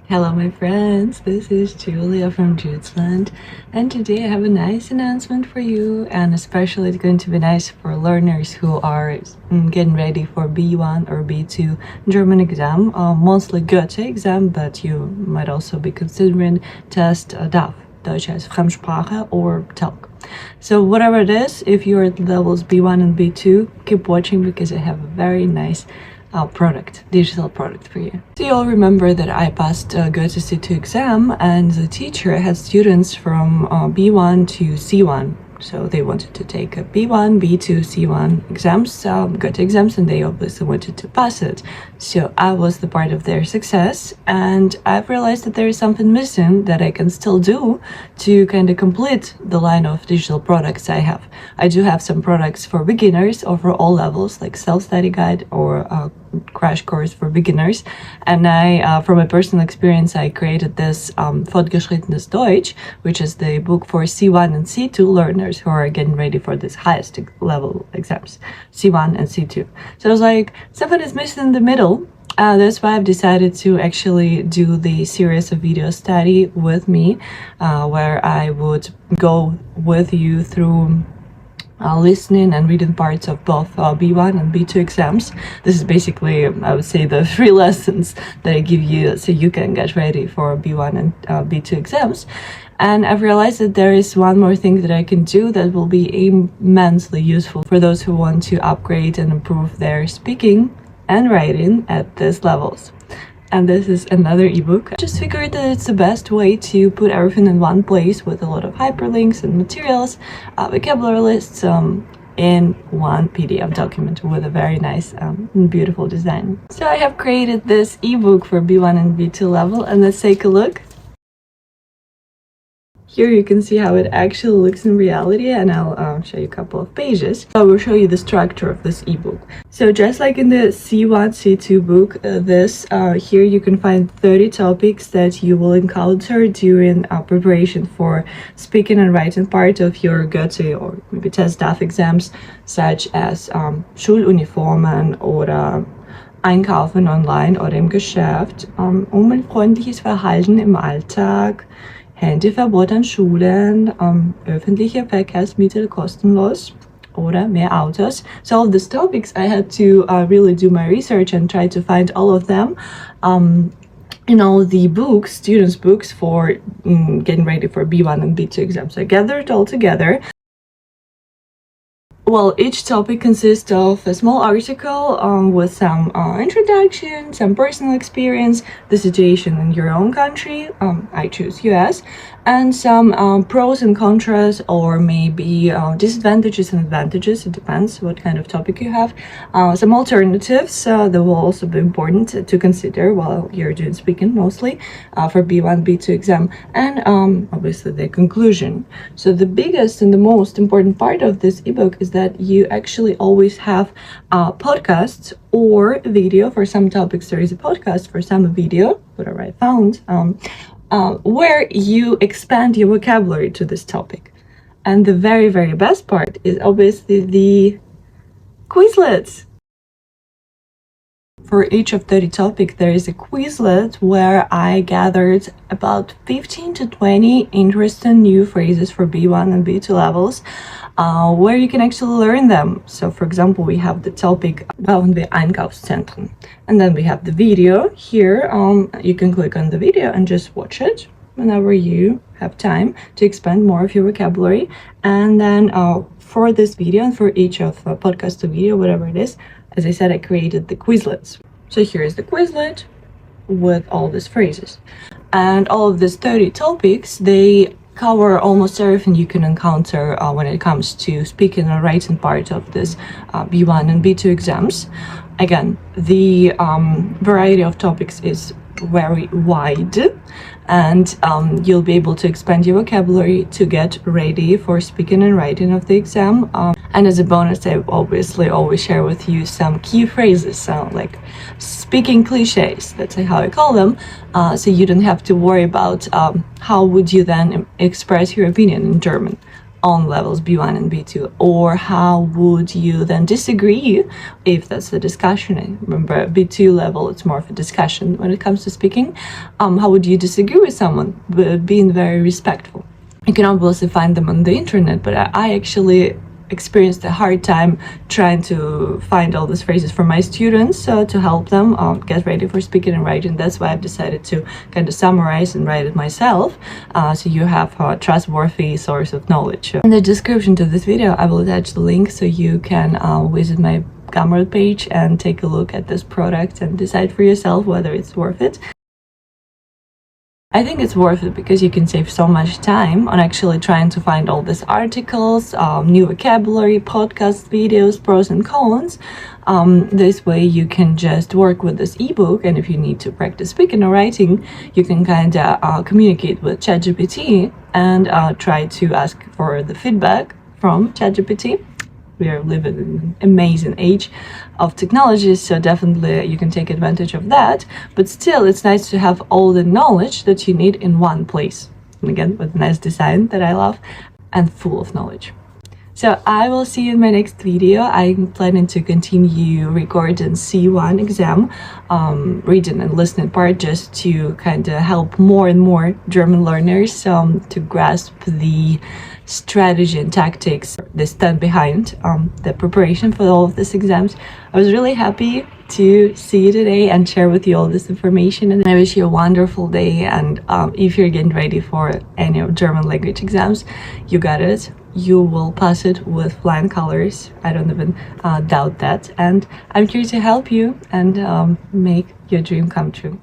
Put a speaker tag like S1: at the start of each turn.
S1: Hello my friends, this is Julia from Quizlet, and today I have a nice announcement for you, and especially it's going to be nice for learners who are getting ready for B1 or B2 German exam, mostly Goethe exam, but you might also be considering test DAF, Deutsch als Fremdsprache, or TELC. So whatever it is, if you're at levels B1 and B2, keep watching because I have a very nice digital product for you. So you all remember that I passed Goethe C2 exam, and the teacher had students from B1 to C1. So they wanted to take a B1, B2, C1 exams, Goethe exams, and they obviously wanted to pass it. So I was the part of their success, and I've realized that there is something missing that I can still do to kind of complete the line of digital products I have. I do have some products for beginners or for all levels, like self-study guide or crash course for beginners, and I from my personal experience I created this Fortgeschrittenes Deutsch, which is the book for C1 and C2 learners who are getting ready for this highest level exams, C1 and C2. So I was like, something is missing in the middle. That's why I've decided to actually do the series of video study with me, where I would go with you through listening and reading parts of both B1 and B2 exams. This is basically, I would say, the 3 lessons that I give you so you can get ready for B1 and B2 exams. And I've realized that there is one more thing that I can do that will be immensely useful for those who want to upgrade and improve their speaking and writing at these levels. And this is another ebook. I just figured that it's the best way to put everything in one place with a lot of hyperlinks and materials, vocabulary lists in one PDF document with a very nice and beautiful design. So I have created this ebook for B1 and B2 level, and let's take a look. Here you can see how it actually looks in reality, and I'll show you a couple of pages. I will show you the structure of this ebook. So just like in the C1, C2 book, here you can find 30 topics that you will encounter during preparation for speaking and writing part of your Goethe or maybe test DAF exams, such as Schuluniformen oder Einkaufen online oder im Geschäft, umweltfreundliches Verhalten im Alltag, Handyverbot an Schulen, öffentliche Verkehrsmittel kostenlos oder mehr Autos. So all of these topics, I had to really do my research and try to find all of them in all the books, students' books for getting ready for B1 and B2 exams. So I gathered it all together. Well, each topic consists of a small article with some introduction, some personal experience, the situation in your own country, I choose US, and some pros and contras, or maybe disadvantages and advantages, it depends what kind of topic you have, some alternatives that will also be important to consider while you're doing speaking, mostly for B1, B2 exam, and obviously the conclusion. So the biggest and the most important part of this ebook is that you actually always have podcasts or video. For some topics there is a podcast, for some a video, whatever I found, where you expand your vocabulary to this topic. And the very, very best part is obviously the Quizlets. For each of 30 topics, there is a Quizlet where I gathered about 15 to 20 interesting new phrases for B1 and B2 levels, where you can actually learn them. So, for example, we have the topic Bauen wir Einkaufszentren, and then we have the video here. You can click on the video and just watch it whenever you have time to expand more of your vocabulary. And then for this video and for each of podcast to video, whatever it is, as I said, I created the Quizlets. So here is the Quizlet with all these phrases. And all of these 30 topics, they cover almost everything you can encounter when it comes to speaking and writing part of this B1 and B2 exams. Again, the variety of topics is very wide, and you'll be able to expand your vocabulary to get ready for speaking and writing of the exam. And as a bonus, I obviously always share with you some key phrases, like speaking cliches, that's how I call them, so you don't have to worry about how would you then express your opinion in German. own levels, B1 and B2? Or how would you then disagree if that's a discussion? Remember, B2 level, it's more of a discussion when it comes to speaking. How would you disagree with someone, being very respectful? You can obviously find them on the internet, but I actually experienced a hard time trying to find all these phrases for my students to help them get ready for speaking and writing. That's why I've decided to kind of summarize and write it myself, so you have a trustworthy source of knowledge. In the description to this video, I will attach the link so you can visit my Gumroad page and take a look at this product and decide for yourself whether it's worth it. I think it's worth it because you can save so much time on actually trying to find all these articles, new vocabulary, podcasts, videos, pros and cons. This way you can just work with this ebook, and if you need to practice speaking or writing, you can kind of communicate with ChatGPT and try to ask for the feedback from ChatGPT. We are living in an amazing age of technology, so definitely you can take advantage of that. But still, it's nice to have all the knowledge that you need in one place. And again, with a nice design that I love and full of knowledge. So I will see you in my next video. I'm planning to continue recording C1 exam, reading and listening part, just to kind of help more and more German learners to grasp the strategy and tactics that stand behind the preparation for all of these exams. I was really happy to see you today and share with you all this information, and I wish you a wonderful day. And if you're getting ready for any of German language exams, you got it. You will pass it with flying colors. I don't even doubt that, and I'm here to help you and make your dream come true.